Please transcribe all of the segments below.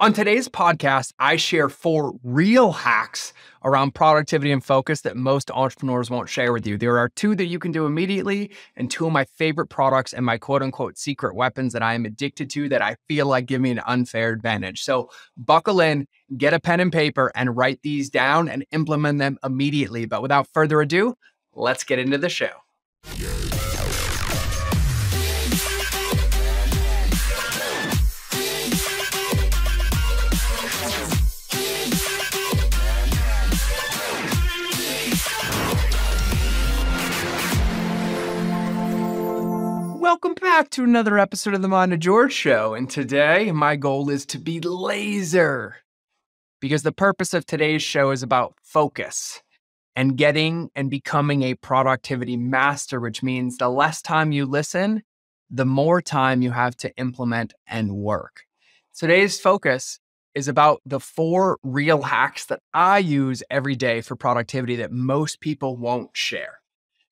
On today's podcast, I share 4 real hacks around productivity and focus that most entrepreneurs won't share with you. There are 2 that you can do immediately, and 2 of my favorite products and my quote unquote secret weapons that I am addicted to that I feel like give me an unfair advantage. So buckle in, get a pen and paper, and write these down and implement them immediately. But without further ado, let's get into the show. Welcome back to another episode of the Mind of George Show. And today, my goal is to be laser because the purpose of today's show is about focus and getting and becoming a productivity master, which means the less time you listen, the more time you have to implement and work. Today's focus is about the 4 real hacks that I use every day for productivity that most people won't share.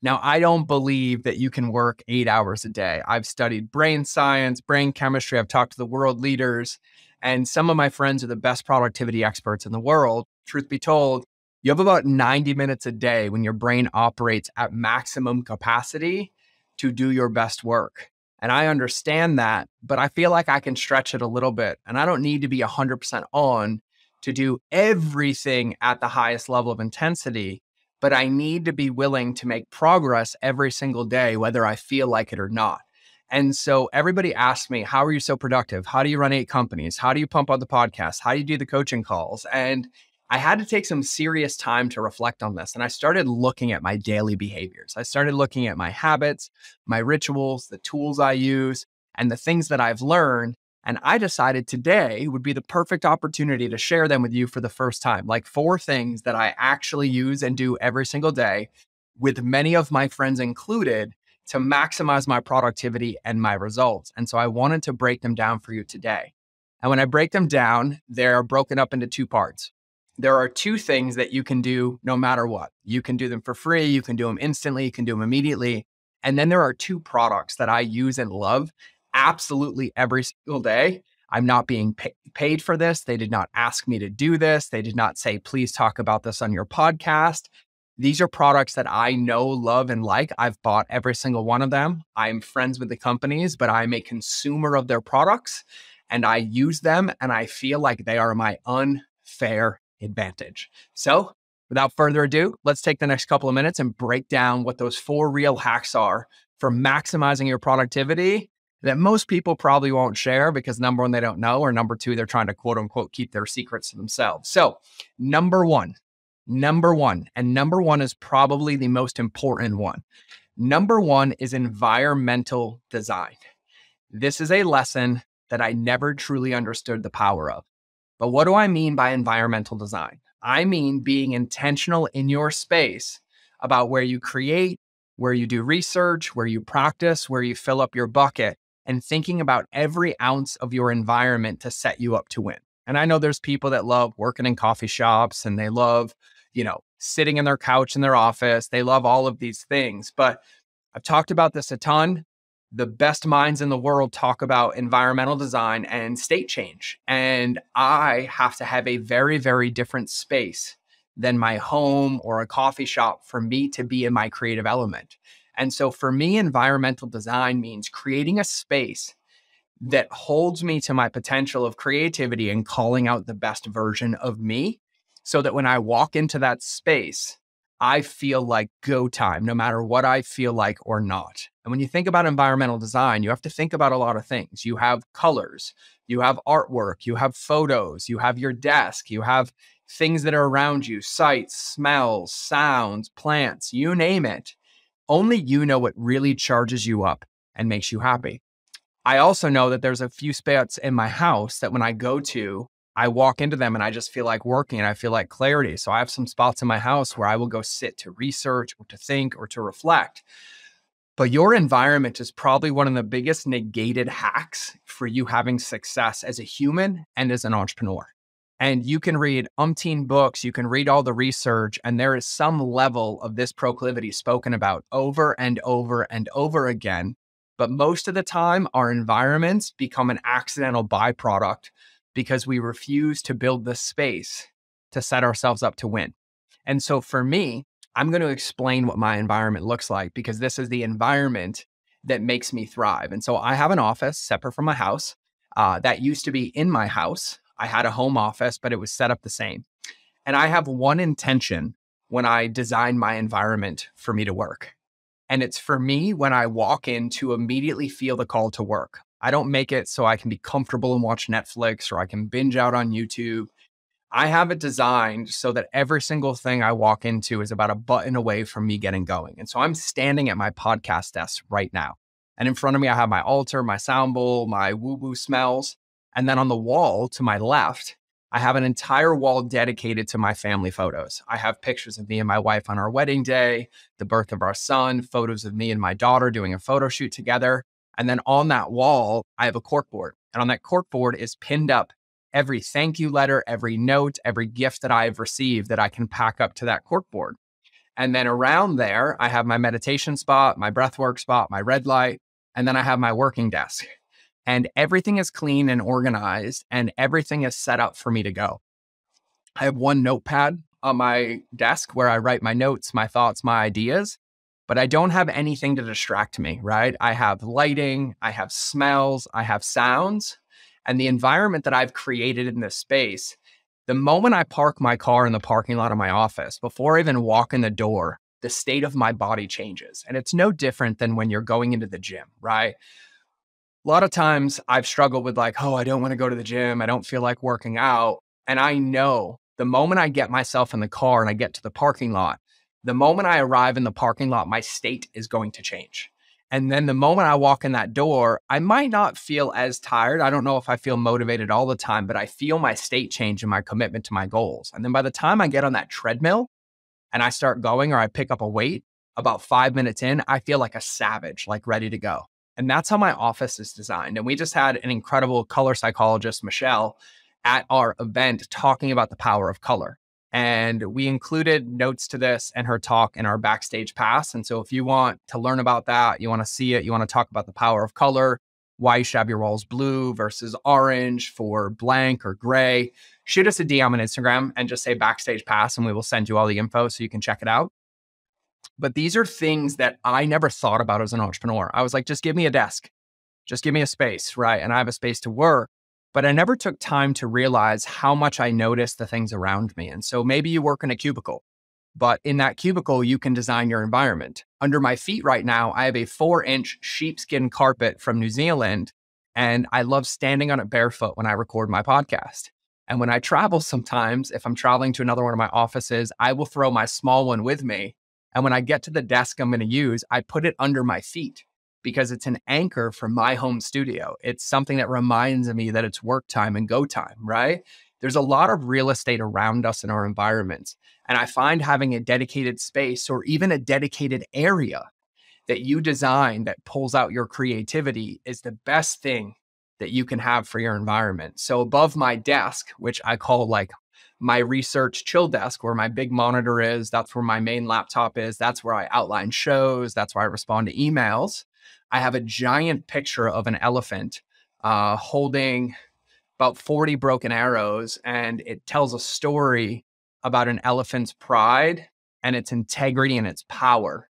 Now, I don't believe that you can work 8 hours a day. I've studied brain science, brain chemistry. I've talked to the world leaders, and some of my friends are the best productivity experts in the world. Truth be told, you have about 90 minutes a day when your brain operates at maximum capacity to do your best work. And I understand that, but I feel like I can stretch it a little bit. And I don't need to be 100% on to do everything at the highest level of intensity. But I need to be willing to make progress every single day, whether I feel like it or not. And so everybody asks me, how are you so productive? How do you run 8 companies? How do you pump out the podcast? How do you do the coaching calls? And I had to take some serious time to reflect on this. And I started looking at my daily behaviors. I started looking at my habits, my rituals, the tools I use, and the things that I've learned. And I decided today would be the perfect opportunity to share them with you for the first time, like 4 things that I actually use and do every single day, with many of my friends included, to maximize my productivity and my results. And so I wanted to break them down for you today. And when I break them down, they're broken up into 2 parts. There are 2 things that you can do no matter what. You can do them for free, you can do them instantly, you can do them immediately. And then there are 2 products that I use and love absolutely every single day. I'm not being paid for this. They did not ask me to do this. They did not say, please talk about this on your podcast. These are products that I know, love, and like. I've bought every single one of them. I'm friends with the companies, but I'm a consumer of their products and I use them and I feel like they are my unfair advantage. So without further ado, let's take the next couple of minutes and break down what those 4 real hacks are for maximizing your productivity that most people probably won't share because number 1, they don't know, or number 2, they're trying to quote unquote keep their secrets to themselves. So number one is probably the most important one. Number 1 is environmental design. This is a lesson that I never truly understood the power of. But what do I mean by environmental design? I mean being intentional in your space about where you create, where you do research, where you practice, where you fill up your bucket, and thinking about every ounce of your environment to set you up to win. And I know there's people that love working in coffee shops and they love, sitting in their couch in their office. They love all of these things, but I've talked about this a ton. The best minds in the world talk about environmental design and state change. And I have to have a very, very different space than my home or a coffee shop for me to be in my creative element. And so for me, environmental design means creating a space that holds me to my potential of creativity and calling out the best version of me so that when I walk into that space, I feel like go time, no matter what I feel like or not. And when you think about environmental design, you have to think about a lot of things. You have colors, you have artwork, you have photos, you have your desk, you have things that are around you, sights, smells, sounds, plants, you name it. Only you know what really charges you up and makes you happy. I also know that there's a few spots in my house that when I go to, I walk into them and I just feel like working and I feel like clarity. So I have some spots in my house where I will go sit to research or to think or to reflect. But your environment is probably one of the biggest negated hacks for you having success as a human and as an entrepreneur. And you can read umpteen books, you can read all the research, and there is some level of this proclivity spoken about over and over and over again. But most of the time, our environments become an accidental byproduct because we refuse to build the space to set ourselves up to win. And so for me, I'm going to explain what my environment looks like because this is the environment that makes me thrive. And so I have an office separate from my house that used to be in my house. I had a home office, but it was set up the same. And I have one intention when I design my environment for me to work. And it's for me when I walk in to immediately feel the call to work. I don't make it so I can be comfortable and watch Netflix or I can binge out on YouTube. I have it designed so that every single thing I walk into is about a button away from me getting going. And so I'm standing at my podcast desk right now. And in front of me, I have my altar, my sound bowl, my woo-woo smells. And then on the wall to my left, I have an entire wall dedicated to my family photos. I have pictures of me and my wife on our wedding day, the birth of our son, photos of me and my daughter doing a photo shoot together. And then on that wall, I have a corkboard. And on that corkboard is pinned up every thank you letter, every note, every gift that I've received that I can pack up to that corkboard. And then around there, I have my meditation spot, my breathwork spot, my red light, and then I have my working desk. And everything is clean and organized, and everything is set up for me to go. I have one notepad on my desk where I write my notes, my thoughts, my ideas, but I don't have anything to distract me, right? I have lighting, I have smells, I have sounds, and the environment that I've created in this space. The moment I park my car in the parking lot of my office, before I even walk in the door, the state of my body changes. And it's no different than when you're going into the gym, right? A lot of times I've struggled with like, oh, I don't want to go to the gym. I don't feel like working out. And I know the moment I get myself in the car and I get to the parking lot, the moment I arrive in the parking lot, my state is going to change. And then the moment I walk in that door, I might not feel as tired. I don't know if I feel motivated all the time, but I feel my state change and my commitment to my goals. And then by the time I get on that treadmill and I start going or I pick up a weight, about 5 minutes in, I feel like a savage, like ready to go. And that's how my office is designed. And we just had an incredible color psychologist, Michelle, at our event talking about the power of color. And we included notes to this and her talk in our backstage pass. And so if you want to learn about that, you want to see it, you want to talk about the power of color, why you should have your walls blue versus orange for blank or gray, shoot us a DM on Instagram and just say backstage pass and we will send you all the info so you can check it out. But these are things that I never thought about as an entrepreneur. I was like, just give me a desk, just give me a space, right? And I have a space to work. But I never took time to realize how much I noticed the things around me. And so maybe you work in a cubicle, but in that cubicle, you can design your environment. Under my feet right now, I have a 4-inch sheepskin carpet from New Zealand. And I love standing on it barefoot when I record my podcast. And when I travel sometimes, if I'm traveling to another one of my offices, I will throw my small one with me. And when I get to the desk I'm going to use, I put it under my feet because it's an anchor for my home studio. It's something that reminds me that it's work time and go time, right? There's a lot of real estate around us in our environments. And I find having a dedicated space or even a dedicated area that you design that pulls out your creativity is the best thing that you can have for your environment. So above my desk, which I call like my research chill desk, where my big monitor is, that's where my main laptop is, that's where I outline shows, that's where I respond to emails. I have a giant picture of an elephant holding about 40 broken arrows, and it tells a story about an elephant's pride and its integrity and its power,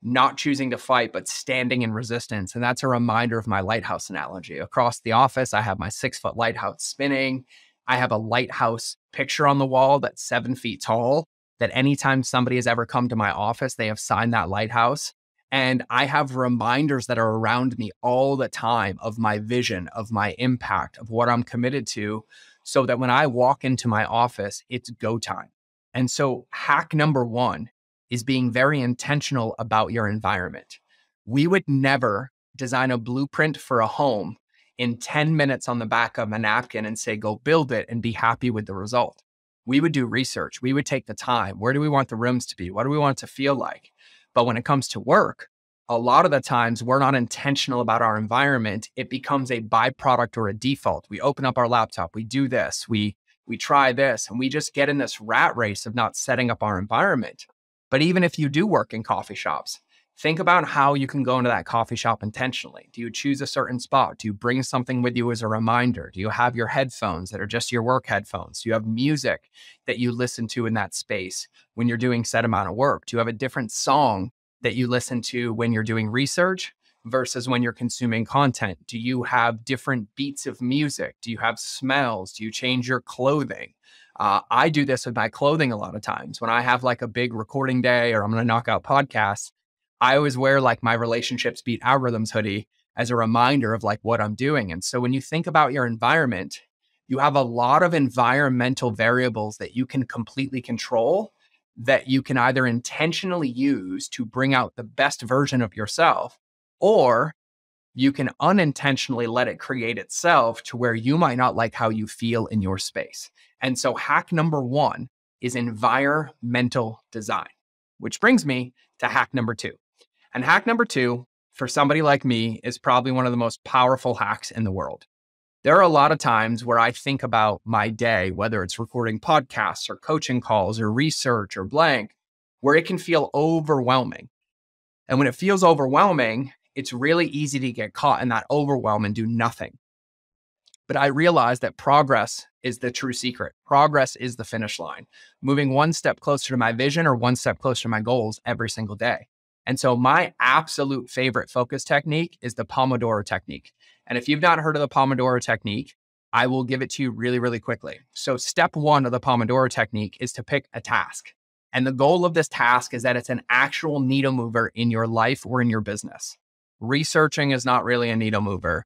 not choosing to fight, but standing in resistance. And that's a reminder of my lighthouse analogy. Across the office, I have my 6-foot lighthouse spinning. I have a lighthouse picture on the wall that's 7 feet tall, that anytime somebody has ever come to my office, they have signed that lighthouse. And I have reminders that are around me all the time of my vision, of my impact, of what I'm committed to, so that when I walk into my office, it's go time. And so hack number 1 is being very intentional about your environment. We would never design a blueprint for a home in 10 minutes on the back of a napkin and say, go build it and be happy with the result. We would do research. We would take the time. Where do we want the rooms to be? What do we want it to feel like? But when it comes to work, a lot of the times we're not intentional about our environment. It becomes a byproduct or a default. We open up our laptop, we do this, we try this, and we just get in this rat race of not setting up our environment. But even if you do work in coffee shops, Think about how you can go into that coffee shop intentionally. Do you choose a certain spot? Do you bring something with you as a reminder? Do you have your headphones that are just your work headphones? Do you have music that you listen to in that space when you're doing set amount of work? Do you have a different song that you listen to when you're doing research versus when you're consuming content? Do you have different beats of music? Do you have smells? Do you change your clothing? I do this with my clothing a lot of times. When I have like a big recording day or I'm going to knock out podcasts, I always wear like my relationships beat algorithms hoodie as a reminder of like what I'm doing. And so when you think about your environment, you have a lot of environmental variables that you can completely control that you can either intentionally use to bring out the best version of yourself, or you can unintentionally let it create itself to where you might not like how you feel in your space. And so hack number one is environmental design, which brings me to hack number two. And hack number two, for somebody like me, is probably one of the most powerful hacks in the world. There are a lot of times where I think about my day, whether it's recording podcasts or coaching calls or research or blank, where it can feel overwhelming. And when it feels overwhelming, it's really easy to get caught in that overwhelm and do nothing. But I realized that progress is the true secret. Progress is the finish line, moving one step closer to my vision or one step closer to my goals every single day. And so my absolute favorite focus technique is the Pomodoro technique. And if you've not heard of the Pomodoro technique, I will give it to you really, really quickly. So step one of the Pomodoro technique is to pick a task. And the goal of this task is that it's an actual needle mover in your life or in your business. Researching is not really a needle mover.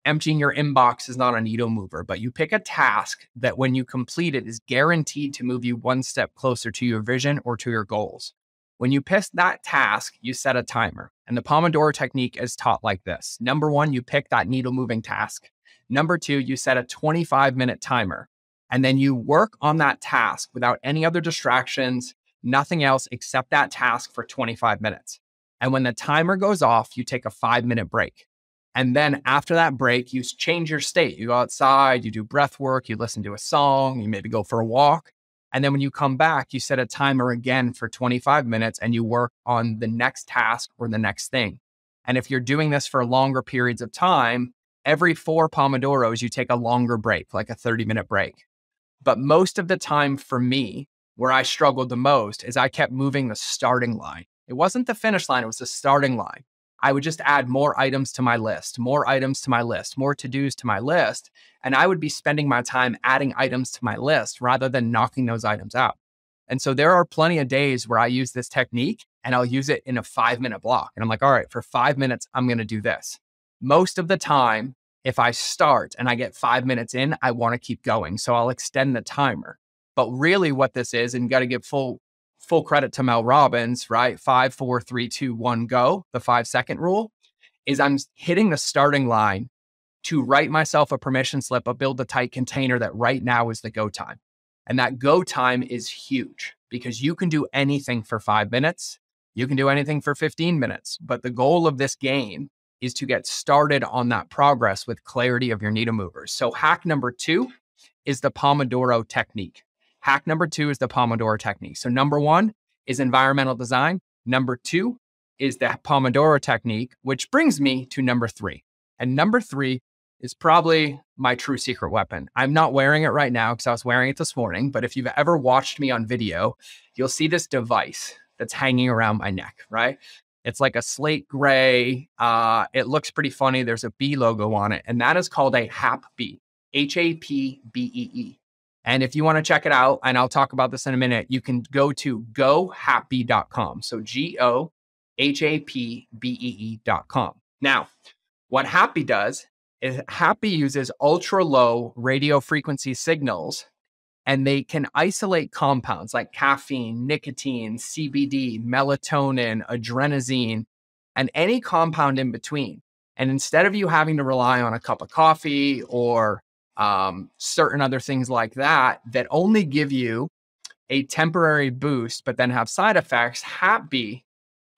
Emptying your inbox is not a needle mover, but you pick a task that when you complete it is guaranteed to move you one step closer to your vision or to your goals. When you pick that task, you set a timer. And the Pomodoro technique is taught like this. Number one, you pick that needle moving task. Number two, you set a 25-minute timer. And then you work on that task without any other distractions, nothing else except that task for 25 minutes. And when the timer goes off, you take a 5-minute break. And then after that break, you change your state. You go outside, you do breath work, you listen to a song, you maybe go for a walk. And then when you come back, you set a timer again for 25 minutes and you work on the next task or the next thing. And if you're doing this for longer periods of time, every 4 Pomodoros, you take a longer break, like a 30-minute break. But most of the time for me, where I struggled the most is I kept moving the starting line. It wasn't the finish line, it was the starting line. I would just add more items to my list, more items to my list, more to-dos to my list. And I would be spending my time adding items to my list rather than knocking those items out. And so there are plenty of days where I use this technique and I'll use it in a 5-minute block. And I'm like, all right, for 5 minutes, I'm going to do this. Most of the time, if I start and I get 5 minutes in, I want to keep going. So I'll extend the timer. But really what this is, and you got to give full credit to Mel Robbins, right? 5, 4, 3, 2, 1, go. The 5-second rule is I'm hitting the starting line to write myself a permission slip, build a tight container that right now is the go time. And that go time is huge because you can do anything for 5 minutes. You can do anything for 15 minutes. But the goal of this game is to get started on that progress with clarity of your needle movers. So hack number 2 is the Pomodoro technique. Hack number 2 is the Pomodoro technique. So number 1 is environmental design. Number 2 is the Pomodoro technique, which brings me to number 3. And number 3 is probably my true secret weapon. I'm not wearing it right now because I was wearing it this morning, but if you've ever watched me on video, you'll see this device that's hanging around my neck, right? It's like a slate gray. It looks pretty funny. There's a B logo on it, and that is called a HAPBee, HAPBEE. And if you want to check it out, and I'll talk about this in a minute, you can go to gohappbee.com. So GOHAPBEE.com. Now, what HAPBee does is HAPBee uses ultra low radio frequency signals, and they can isolate compounds like caffeine, nicotine, CBD, melatonin, adrenaline, and any compound in between. And instead of you having to rely on a cup of coffee or certain other things like that, that only give you a temporary boost, but then have side effects, HAPBee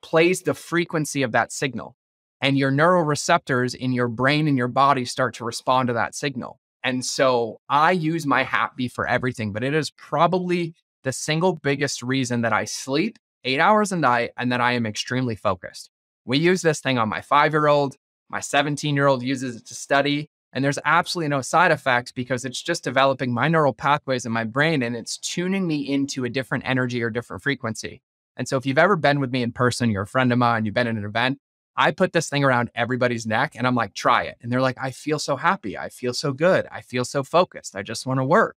plays the frequency of that signal. And your neuroreceptors in your brain and your body start to respond to that signal. And so I use my HAPBee for everything, but it is probably the single biggest reason that I sleep 8 hours a night, and then I am extremely focused. We use this thing on my 5-year-old. My 17-year-old uses it to study. And there's absolutely no side effects because it's just developing my neural pathways in my brain and it's tuning me into a different energy or different frequency. And so if you've ever been with me in person, you're a friend of mine, you've been at an event, I put this thing around everybody's neck and I'm like, try it. And they're like, I feel so happy. I feel so good. I feel so focused. I just want to work.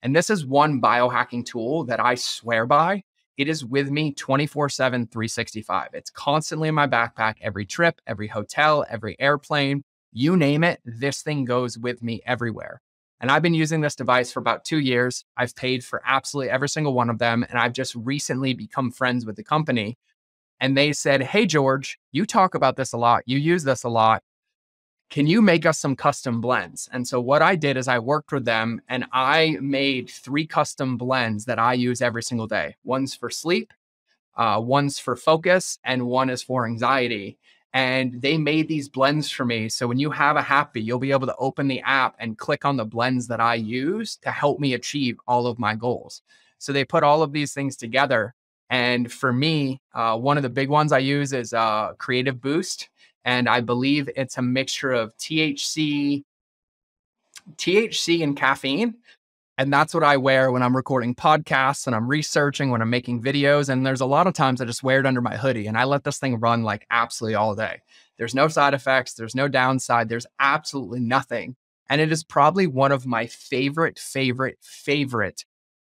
And this is one biohacking tool that I swear by. It is with me 24/7, 365. It's constantly in my backpack, every trip, every hotel, every airplane, you name it. This thing goes with me everywhere. And I've been using this device for about 2 years. I've paid for absolutely every single one of them. And I've just recently become friends with the company. And they said, hey, George, you talk about this a lot. You use this a lot. Can you make us some custom blends? And so what I did is I worked with them and I made 3 custom blends that I use every single day. One's for sleep, one's for focus, and one is for anxiety. And they made these blends for me. So when you have a happy, you'll be able to open the app and click on the blends that I use to help me achieve all of my goals. So they put all of these things together. And for me, one of the big ones I use is Creative Boost. And I believe it's a mixture of THC and caffeine. And that's what I wear when I'm recording podcasts and I'm researching, when I'm making videos. And there's a lot of times I just wear it under my hoodie and I let this thing run like absolutely all day. There's no side effects. There's no downside. There's absolutely nothing. And it is probably one of my favorite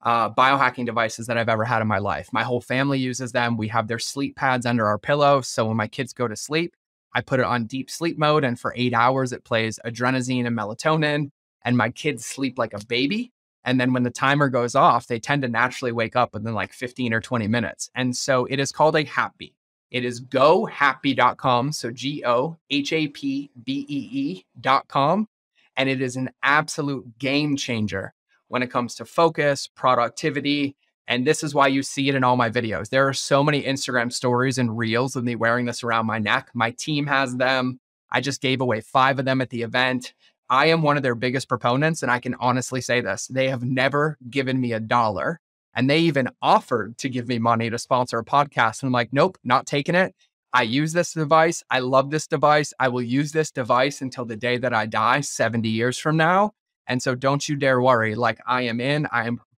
biohacking devices that I've ever had in my life. My whole family uses them. We have their sleep pads under our pillow. So when my kids go to sleep, I put it on deep sleep mode. And for 8 hours, it plays adrenaline and melatonin. And my kids sleep like a baby. And then when the timer goes off, they tend to naturally wake up within like 15 or 20 minutes. And so it is called a Happy. It is gohappy.com. So GOHAPBEE.com. And it is an absolute game changer when it comes to focus, productivity. And this is why you see it in all my videos. There are so many Instagram stories and reels of me wearing this around my neck. My team has them. I just gave away 5 of them at the event. I am one of their biggest proponents, and I can honestly say this. They have never given me $1, and they even offered to give me money to sponsor a podcast. And I'm like, nope, not taking it. I use this device. I love this device. I will use this device until the day that I die, 70 years from now. And so don't you dare worry. Like I am a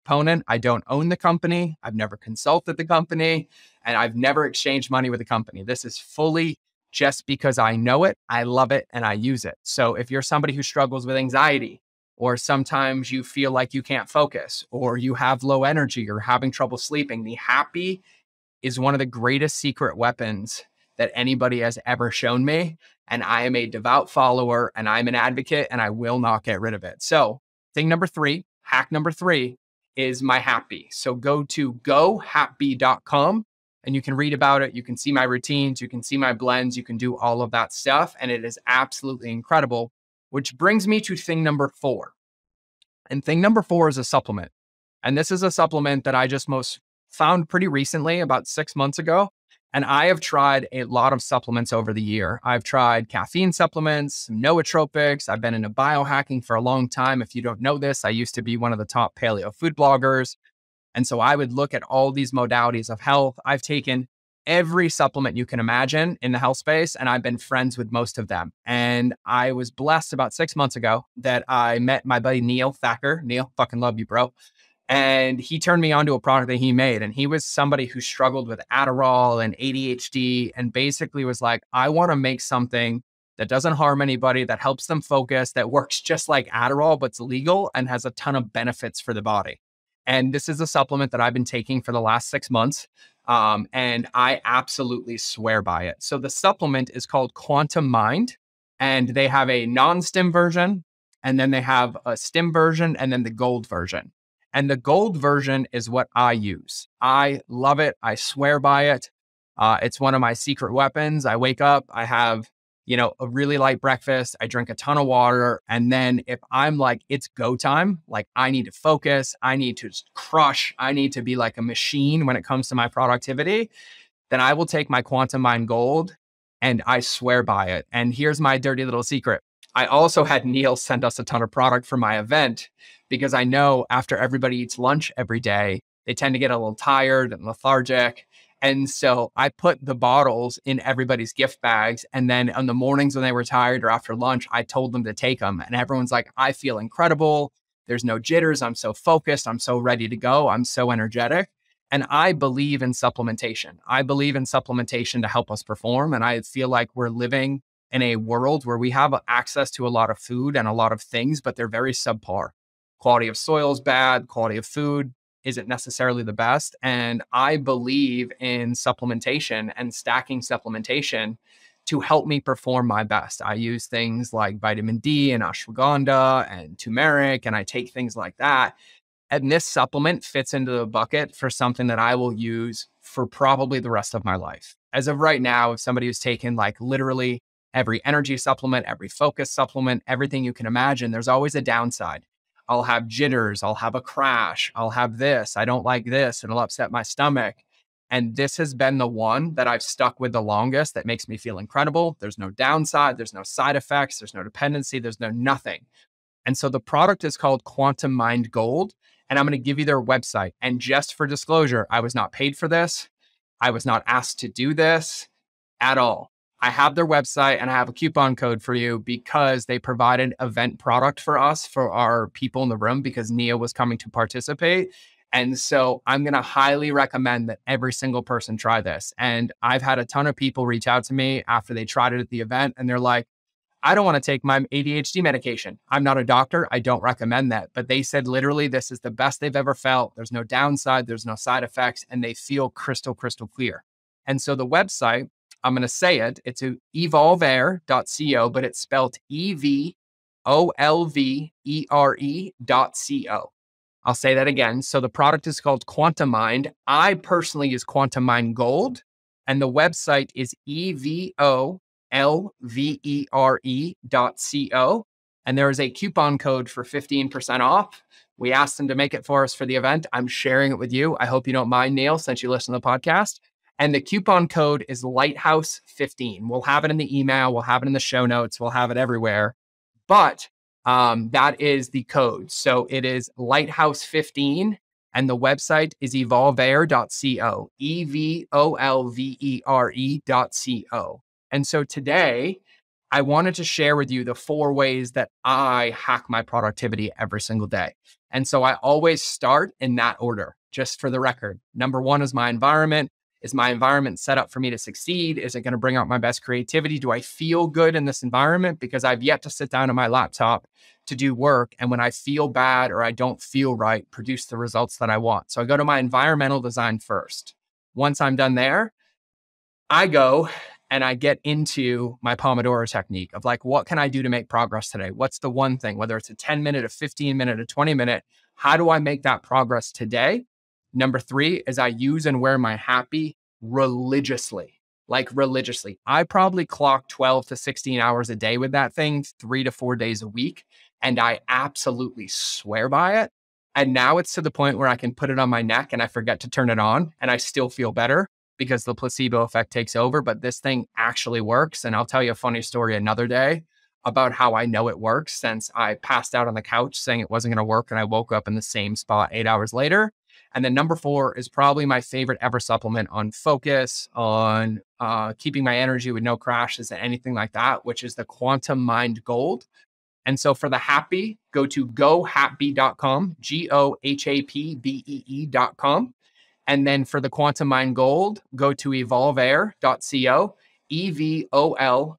proponent. I don't own the company. I've never consulted the company, and I've never exchanged money with the company. This is fully just because I know it, I love it, and I use it. So if you're somebody who struggles with anxiety, or sometimes you feel like you can't focus, or you have low energy, or having trouble sleeping, the Happy is one of the greatest secret weapons that anybody has ever shown me. And I am a devout follower, and I'm an advocate, and I will not get rid of it. So hack number 3 is my Happy. So go to gohappy.com. And you can read about it. You can see my routines. You can see my blends. You can do all of that stuff. And it is absolutely incredible, which brings me to thing number 4. And thing number 4 is a supplement. And this is a supplement that I just most found pretty recently, about 6 months ago. And I have tried a lot of supplements over the year. I've tried caffeine supplements, nootropics. I've been into biohacking for a long time. If you don't know this, I used to be one of the top paleo food bloggers. And so I would look at all these modalities of health. I've taken every supplement you can imagine in the health space, and I've been friends with most of them. And I was blessed about 6 months ago that I met my buddy, Neil Thacker. Neil, fucking love you, bro. And he turned me on to a product that he made. And he was somebody who struggled with Adderall and ADHD and basically was like, I want to make something that doesn't harm anybody, that helps them focus, that works just like Adderall, but's legal and has a ton of benefits for the body. And this is a supplement that I've been taking for the last 6 months. And I absolutely swear by it. So the supplement is called Quantum Mind, and they have a non-stim version, and then they have a stim version, and then the gold version. And the gold version is what I use. I love it. I swear by it. It's one of my secret weapons. I wake up, I have a really light breakfast. I drink a ton of water. And then if I'm like, it's go time, like I need to focus, I need to crush, I need to be like a machine when it comes to my productivity, then I will take my Quantum Mind Gold and I swear by it. And here's my dirty little secret. I also had Neil send us a ton of product for my event because I know after everybody eats lunch every day, they tend to get a little tired and lethargic. And so I put the bottles in everybody's gift bags. And then on the mornings when they were tired or after lunch, I told them to take them. And everyone's like, I feel incredible. There's no jitters. I'm so focused. I'm so ready to go. I'm so energetic. And I believe in supplementation. I believe in supplementation to help us perform. And I feel like we're living in a world where we have access to a lot of food and a lot of things, but they're very subpar. Quality of soil is bad. Quality of food isn't necessarily the best. And I believe in supplementation and stacking supplementation to help me perform my best. I use things like vitamin D and ashwagandha and turmeric, and I take things like that. And this supplement fits into the bucket for something that I will use for probably the rest of my life. As of right now, if somebody who's taken like literally every energy supplement, every focus supplement, everything you can imagine, there's always a downside. I'll have jitters, I'll have a crash, I'll have this, I don't like this, it'll upset my stomach. And this has been the one that I've stuck with the longest that makes me feel incredible. There's no downside, there's no side effects, there's no dependency, there's no nothing. And so the product is called Quantum Mind Gold. And I'm going to give you their website. And just for disclosure, I was not paid for this. I was not asked to do this at all. I have their website and I have a coupon code for you because they provided event product for us, for our people in the room, because Nia was coming to participate. And so I'm going to highly recommend that every single person try this. And I've had a ton of people reach out to me after they tried it at the event and they're like, I don't want to take my ADHD medication. I'm not a doctor. I don't recommend that. But they said literally this is the best they've ever felt. There's no downside. There's no side effects. And they feel crystal, crystal clear. And so the website, I'm going to say it. It's evolvere.co, but it's spelled EVOLVERE.co. I'll say that again. So the product is called Quantum Mind. I personally use Quantum Mind Gold. And the website is EVOLVERE.co. And there is a coupon code for 15% off. We asked them to make it for us for the event. I'm sharing it with you. I hope you don't mind, Neil, since you listen to the podcast. And the coupon code is Lighthouse15. We'll have it in the email. We'll have it in the show notes. We'll have it everywhere. But that is the code. So it is Lighthouse15. And the website is evolvere.co, EVOLVERE.co. And so today, I wanted to share with you the 4 ways that I hack my productivity every single day. And so I always start in that order, just for the record. Number 1 is my environment. Is my environment set up for me to succeed? Is it going to bring out my best creativity? Do I feel good in this environment? Because I've yet to sit down at my laptop to do work. And when I feel bad or I don't feel right, produce the results that I want. So I go to my environmental design first. Once I'm done there, I go and I get into my Pomodoro technique of like, what can I do to make progress today? What's the one thing, whether it's a 10-minute, a 15-minute, a 20-minute, how do I make that progress today? Number 3 is I use and wear my happy religiously, like religiously. I probably clock 12 to 16 hours a day with that thing, 3 to 4 days a week. And I absolutely swear by it. And now it's to the point where I can put it on my neck and I forget to turn it on and I still feel better because the placebo effect takes over. But this thing actually works. And I'll tell you a funny story another day about how I know it works, since I passed out on the couch saying it wasn't going to work and I woke up in the same spot 8 hours later. And then number 4 is probably my favorite ever supplement on focus, on keeping my energy with no crashes and anything like that, which is the Quantum Mind Gold. And so for the happy, go to gohappy.com, GOHAPBEE.com. And then for the Quantum Mind Gold, go to evolvere.co, EVOLVERE.co.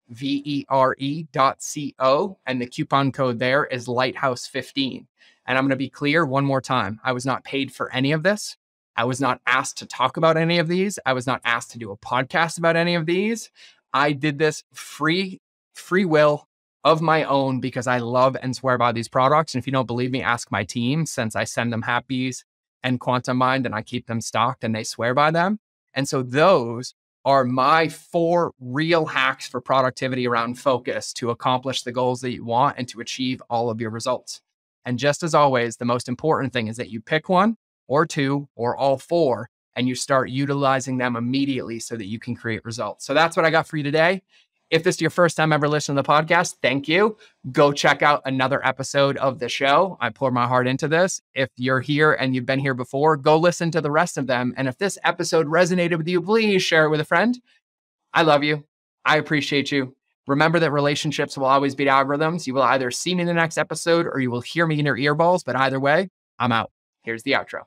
And the coupon code there is Lighthouse15. And I'm going to be clear one more time. I was not paid for any of this. I was not asked to talk about any of these. I was not asked to do a podcast about any of these. I did this free will of my own because I love and swear by these products. And if you don't believe me, ask my team, since I send them Happies and Quantum Mind and I keep them stocked and they swear by them. And so those are my 4 real hacks for productivity around focus to accomplish the goals that you want and to achieve all of your results. And just as always, the most important thing is that you pick 1 or 2 or all 4 and you start utilizing them immediately so that you can create results. So that's what I got for you today. If this is your first time ever listening to the podcast, thank you. Go check out another episode of the show. I pour my heart into this. If you're here and you've been here before, go listen to the rest of them. And if this episode resonated with you, please share it with a friend. I love you. I appreciate you. Remember that relationships will always beat algorithms. You will either see me in the next episode or you will hear me in your earballs. But either way, I'm out. Here's the outro.